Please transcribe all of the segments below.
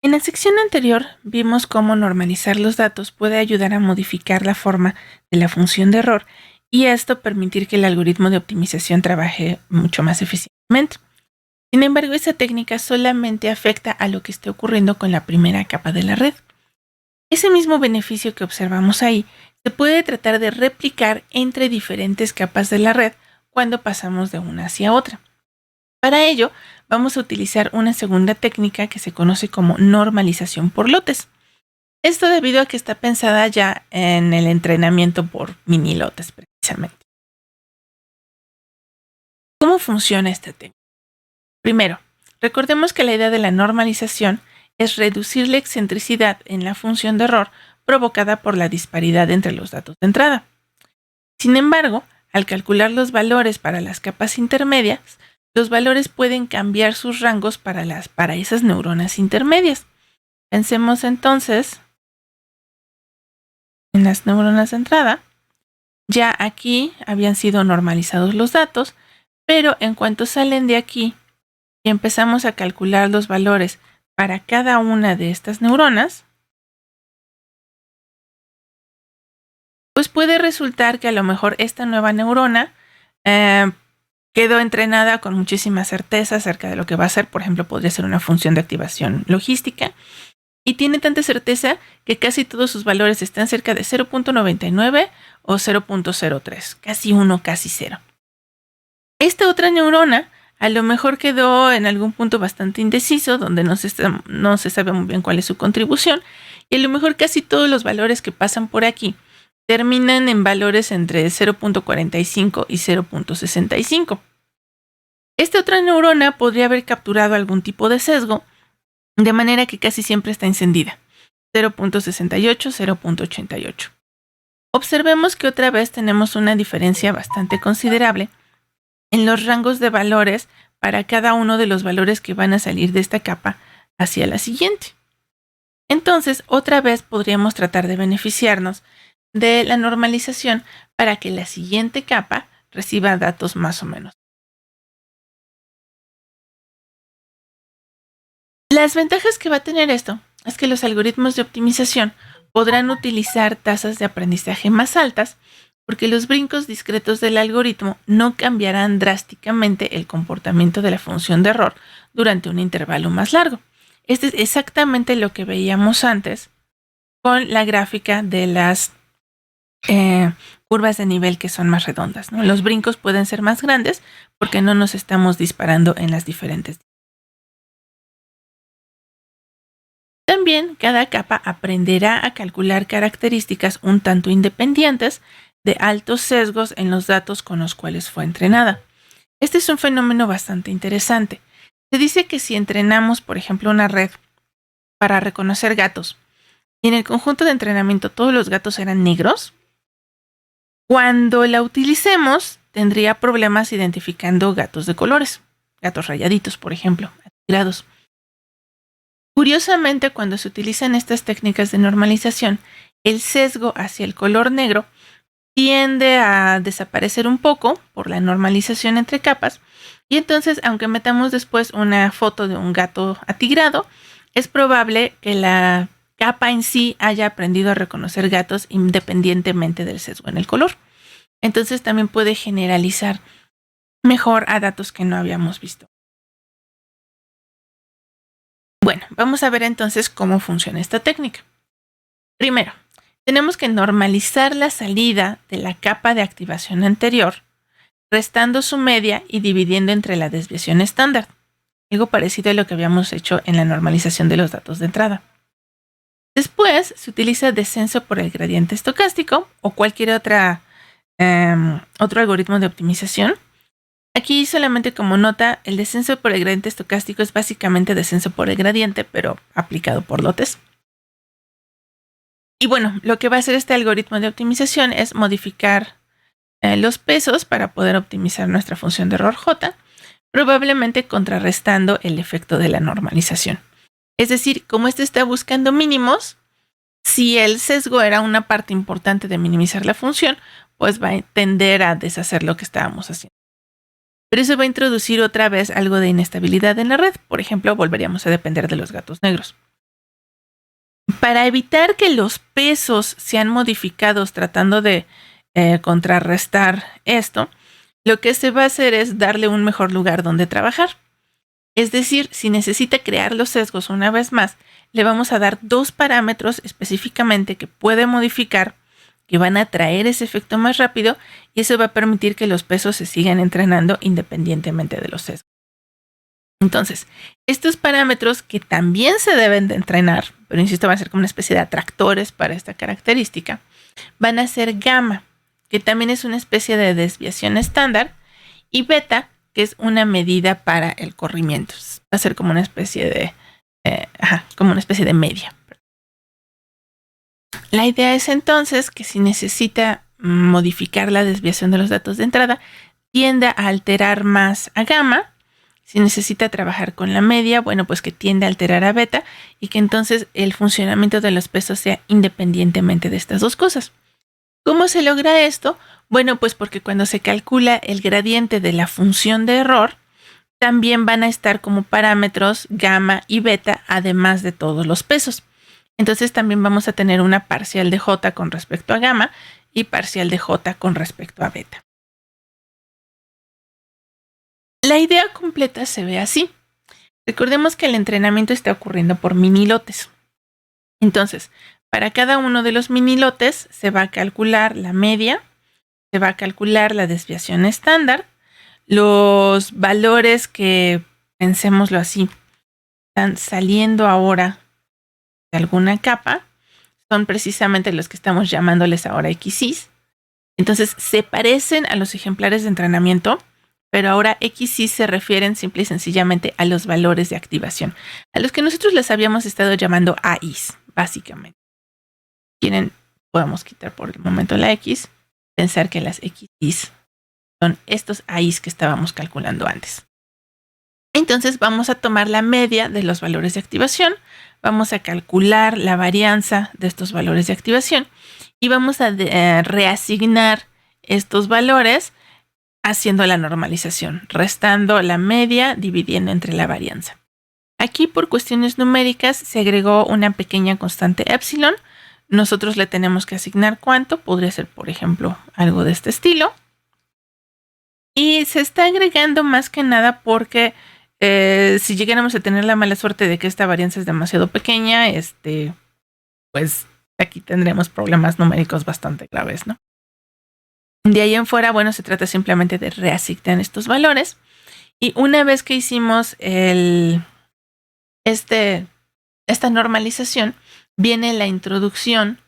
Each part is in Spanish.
En la sección anterior vimos cómo normalizar los datos puede ayudar a modificar la forma de la función de error y esto permitir que el algoritmo de optimización trabaje mucho más eficientemente. Sin embargo, esa técnica solamente afecta a lo que esté ocurriendo con la primera capa de la red. Ese mismo beneficio que observamos ahí se puede tratar de replicar entre diferentes capas de la red cuando pasamos de una hacia otra. Para ello, vamos a utilizar una segunda técnica que se conoce como normalización por lotes. Esto debido a que está pensada ya en el entrenamiento por mini lotes precisamente. ¿Cómo funciona esta técnica? Primero, recordemos que la idea de la normalización es reducir la excentricidad en la función de error provocada por la disparidad entre los datos de entrada. Sin embargo, al calcular los valores para las capas intermedias, los valores pueden cambiar sus rangos para esas neuronas intermedias. Pensemos entonces en las neuronas de entrada. Ya aquí habían sido normalizados los datos, pero en cuanto salen de aquí y empezamos a calcular los valores para cada una de estas neuronas, pues puede resultar que a lo mejor esta nueva neurona quedó entrenada con muchísima certeza acerca de lo que va a ser. Por ejemplo, podría ser una función de activación logística. Y tiene tanta certeza que casi todos sus valores están cerca de 0.99 o 0.03, casi 1, casi 0. Esta otra neurona a lo mejor quedó en algún punto bastante indeciso, donde no se sabe muy bien cuál es su contribución, y a lo mejor casi todos los valores que pasan por aquí terminan en valores entre 0.45 y 0.65. Esta otra neurona podría haber capturado algún tipo de sesgo, de manera que casi siempre está encendida, 0.68, 0.88. Observemos que otra vez tenemos una diferencia bastante considerable en los rangos de valores para cada uno de los valores que van a salir de esta capa hacia la siguiente. Entonces, otra vez podríamos tratar de beneficiarnos de la normalización para que la siguiente capa reciba datos más o menos. Las ventajas que va a tener esto es que los algoritmos de optimización podrán utilizar tasas de aprendizaje más altas porque los brincos discretos del algoritmo no cambiarán drásticamente el comportamiento de la función de error durante un intervalo más largo. Este es exactamente lo que veíamos antes con la gráfica de las curvas de nivel que son más redondas, ¿no? Los brincos pueden ser más grandes porque no nos estamos disparando en las diferentes. También cada capa aprenderá a calcular características un tanto independientes de altos sesgos en los datos con los cuales fue entrenada. Este es un fenómeno bastante interesante. Se dice que si entrenamos, por ejemplo, una red para reconocer gatos y en el conjunto de entrenamiento todos los gatos eran negros, cuando la utilicemos tendría problemas identificando gatos de colores, gatos rayaditos, por ejemplo, atigrados. Curiosamente, cuando se utilizan estas técnicas de normalización, el sesgo hacia el color negro tiende a desaparecer un poco por la normalización entre capas y entonces, aunque metamos después una foto de un gato atigrado, es probable que la capa en sí haya aprendido a reconocer gatos independientemente del sesgo en el color. Entonces también puede generalizar mejor a datos que no habíamos visto. Bueno, vamos a ver entonces cómo funciona esta técnica. Primero, tenemos que normalizar la salida de la capa de activación anterior, restando su media y dividiendo entre la desviación estándar, algo parecido a lo que habíamos hecho en la normalización de los datos de entrada. Después se utiliza descenso por el gradiente estocástico o cualquier otro algoritmo de optimización. Aquí solamente como nota, el descenso por el gradiente estocástico es básicamente descenso por el gradiente, pero aplicado por lotes. Y bueno, lo que va a hacer este algoritmo de optimización es modificar los pesos para poder optimizar nuestra función de error J, probablemente contrarrestando el efecto de la normalización. Es decir, como este está buscando mínimos, si el sesgo era una parte importante de minimizar la función, pues va a tender a deshacer lo que estábamos haciendo. Pero eso va a introducir otra vez algo de inestabilidad en la red. Por ejemplo, volveríamos a depender de los gatos negros. Para evitar que los pesos sean modificados tratando de contrarrestar esto, lo que se va a hacer es darle un mejor lugar donde trabajar. Es decir, si necesita crear los sesgos una vez más, le vamos a dar 2 parámetros específicamente que puede modificar, que van a traer ese efecto más rápido, y eso va a permitir que los pesos se sigan entrenando independientemente de los sesgos. Entonces, estos parámetros que también se deben de entrenar, pero insisto, van a ser como una especie de atractores para esta característica, van a ser gamma, que también es una especie de desviación estándar, y beta, que es una medida para el corrimiento. Va a ser como una especie de media. La idea es entonces que si necesita modificar la desviación de los datos de entrada, tienda a alterar más a gamma. Si necesita trabajar con la media, bueno, pues que tiende a alterar a beta, y que entonces el funcionamiento de los pesos sea independientemente de estas dos cosas. ¿Cómo se logra esto? Bueno, pues porque cuando se calcula el gradiente de la función de error, también van a estar como parámetros gamma y beta, además de todos los pesos. Entonces también vamos a tener una parcial de J con respecto a gamma y parcial de J con respecto a beta. La idea completa se ve así. Recordemos que el entrenamiento está ocurriendo por mini lotes. Entonces, para cada uno de los mini lotes se va a calcular la media, se va a calcular la desviación estándar, los valores que, pensémoslo así, están saliendo ahora de alguna capa, son precisamente los que estamos llamándoles ahora XYs. Entonces, se parecen a los ejemplares de entrenamiento, pero ahora XY se refieren simple y sencillamente a los valores de activación, a los que nosotros les habíamos estado llamando AIs, básicamente. Quieren, podemos quitar por el momento la X, pensar que las XYs son estos AIs que estábamos calculando antes. Entonces vamos a tomar la media de los valores de activación, vamos a calcular la varianza de estos valores de activación y vamos a reasignar estos valores haciendo la normalización, restando la media, dividiendo entre la varianza. Aquí, por cuestiones numéricas, se agregó una pequeña constante epsilon. Nosotros le tenemos que asignar cuánto. Podría ser, por ejemplo, algo de este estilo. Y se está agregando más que nada porque si llegáramos a tener la mala suerte de que esta varianza es demasiado pequeña, pues aquí tendremos problemas numéricos bastante graves, ¿no? De ahí en fuera, bueno, se trata simplemente de reasignar estos valores. Y una vez que hicimos esta normalización, viene la introducción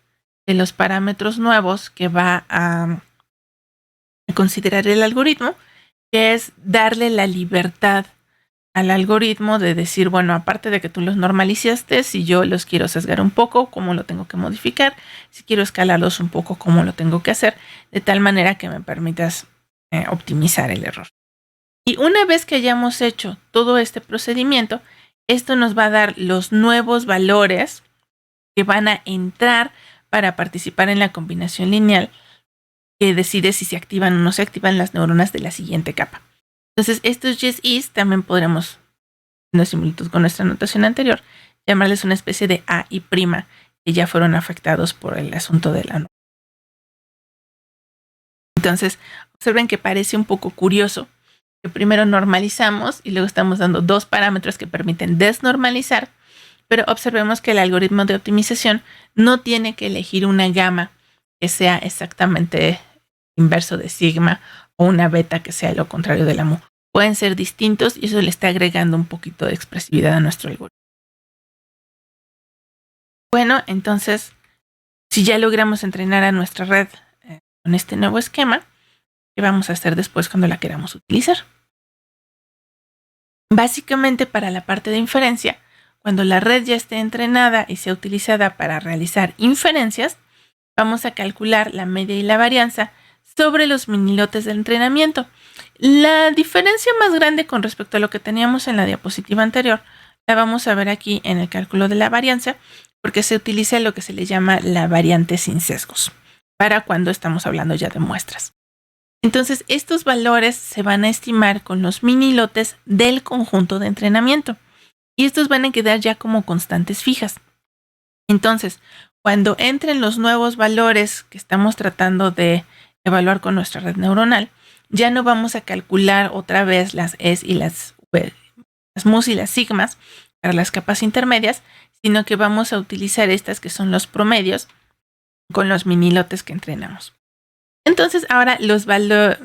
de los parámetros nuevos que va a considerar el algoritmo, que es darle la libertad al algoritmo de decir, bueno, aparte de que tú los normalizaste, si yo los quiero sesgar un poco, ¿cómo lo tengo que modificar? Si quiero escalarlos un poco, ¿cómo lo tengo que hacer? De tal manera que me permitas optimizar el error. Y una vez que hayamos hecho todo este procedimiento, esto nos va a dar los nuevos valores que van a entrar para participar en la combinación lineal que decide si se activan o no se activan las neuronas de la siguiente capa. Entonces, estos yes-is también podremos, en similitud con nuestra notación anterior, llamarles una especie de A y prima que ya fueron afectados por el asunto de la norma. Entonces, observen que parece un poco curioso que primero normalizamos y luego estamos dando 2 parámetros que permiten desnormalizar, pero observemos que el algoritmo de optimización no tiene que elegir una gamma que sea exactamente inverso de sigma o una beta que sea lo contrario de la mu. Pueden ser distintos y eso le está agregando un poquito de expresividad a nuestro algoritmo. Bueno, entonces, si ya logramos entrenar a nuestra red con este nuevo esquema, ¿qué vamos a hacer después cuando la queramos utilizar? Básicamente, para la parte de inferencia, cuando la red ya esté entrenada y sea utilizada para realizar inferencias, vamos a calcular la media y la varianza sobre los minilotes de entrenamiento. La diferencia más grande con respecto a lo que teníamos en la diapositiva anterior la vamos a ver aquí en el cálculo de la varianza, porque se utiliza lo que se le llama la variante sin sesgos para cuando estamos hablando ya de muestras. Entonces, estos valores se van a estimar con los minilotes del conjunto de entrenamiento y estos van a quedar ya como constantes fijas. Entonces, cuando entren los nuevos valores que estamos tratando de evaluar con nuestra red neuronal, ya no vamos a calcular otra vez las S y las mus y las sigmas para las capas intermedias, sino que vamos a utilizar estas que son los promedios con los mini lotes que entrenamos. Entonces, ahora los valores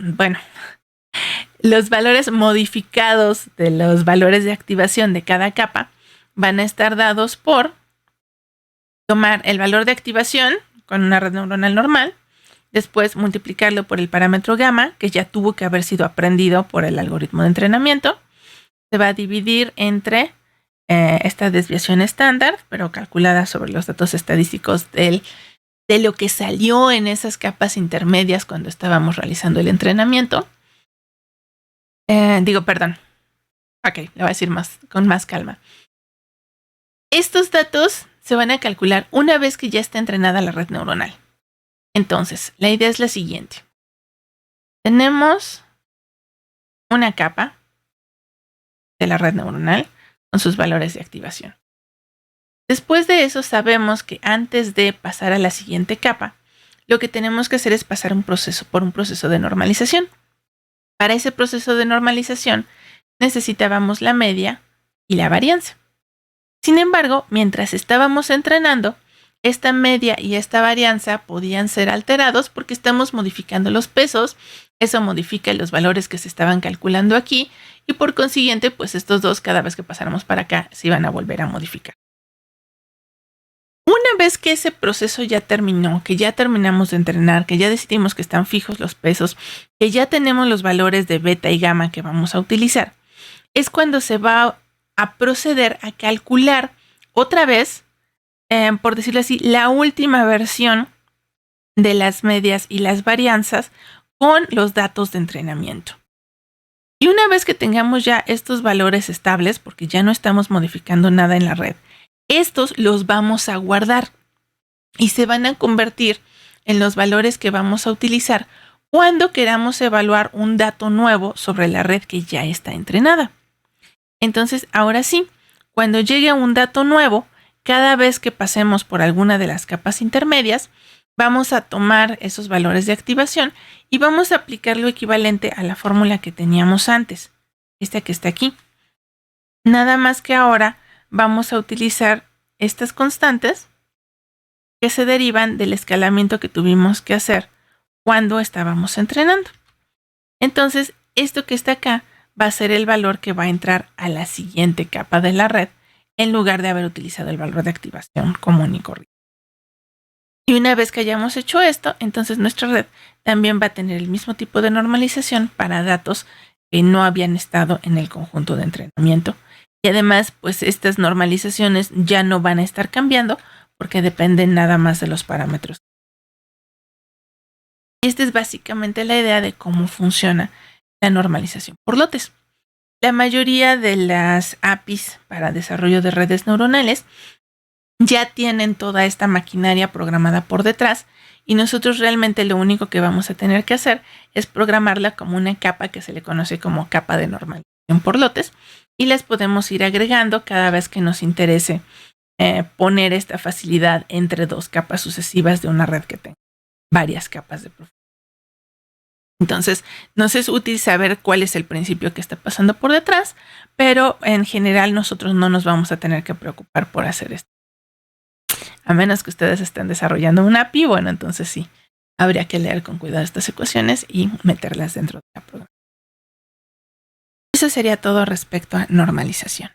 modificados de los valores de activación de cada capa van a estar dados por tomar el valor de activación con una red neuronal normal, después multiplicarlo por el parámetro gamma, que ya tuvo que haber sido aprendido por el algoritmo de entrenamiento. Se va a dividir entre esta desviación estándar, pero calculada sobre los datos estadísticos de lo que salió en esas capas intermedias cuando estábamos realizando el entrenamiento. Ok, le voy a decir con más calma. Estos datos se van a calcular una vez que ya está entrenada la red neuronal. Entonces, la idea es la siguiente. Tenemos una capa de la red neuronal con sus valores de activación. Después de eso, sabemos que antes de pasar a la siguiente capa, lo que tenemos que hacer es pasar por un proceso de normalización. Para ese proceso de normalización, necesitábamos la media y la varianza. Sin embargo, mientras estábamos entrenando, esta media y esta varianza podían ser alterados porque estamos modificando los pesos. Eso modifica los valores que se estaban calculando aquí y por consiguiente, pues estos dos, cada vez que pasáramos para acá, se iban a volver a modificar. Una vez que ese proceso ya terminó, que ya terminamos de entrenar, que ya decidimos que están fijos los pesos, que ya tenemos los valores de beta y gamma que vamos a utilizar, es cuando se va a proceder a calcular otra vez, por decirlo así, la última versión de las medias y las varianzas con los datos de entrenamiento. Y una vez que tengamos ya estos valores estables, porque ya no estamos modificando nada en la red, estos los vamos a guardar y se van a convertir en los valores que vamos a utilizar cuando queramos evaluar un dato nuevo sobre la red que ya está entrenada. Entonces, ahora sí, cuando llegue un dato nuevo, cada vez que pasemos por alguna de las capas intermedias, vamos a tomar esos valores de activación y vamos a aplicar lo equivalente a la fórmula que teníamos antes, esta que está aquí. Nada más que ahora vamos a utilizar estas constantes que se derivan del escalamiento que tuvimos que hacer cuando estábamos entrenando. Entonces, esto que está acá va a ser el valor que va a entrar a la siguiente capa de la red en lugar de haber utilizado el valor de activación común y corriente. Y una vez que hayamos hecho esto, entonces nuestra red también va a tener el mismo tipo de normalización para datos que no habían estado en el conjunto de entrenamiento. Y además, pues estas normalizaciones ya no van a estar cambiando porque dependen nada más de los parámetros. Esta es básicamente la idea de cómo funciona la normalización por lotes. La mayoría de las APIs para desarrollo de redes neuronales ya tienen toda esta maquinaria programada por detrás y nosotros realmente lo único que vamos a tener que hacer es programarla como una capa que se le conoce como capa de normalización por lotes y las podemos ir agregando cada vez que nos interese poner esta facilidad entre dos capas sucesivas de una red que tenga varias capas de profundidad. Entonces, nos es útil saber cuál es el principio que está pasando por detrás, pero en general nosotros no nos vamos a tener que preocupar por hacer esto. A menos que ustedes estén desarrollando una API, bueno, entonces sí, habría que leer con cuidado estas ecuaciones y meterlas dentro de la programación. Eso sería todo respecto a normalización.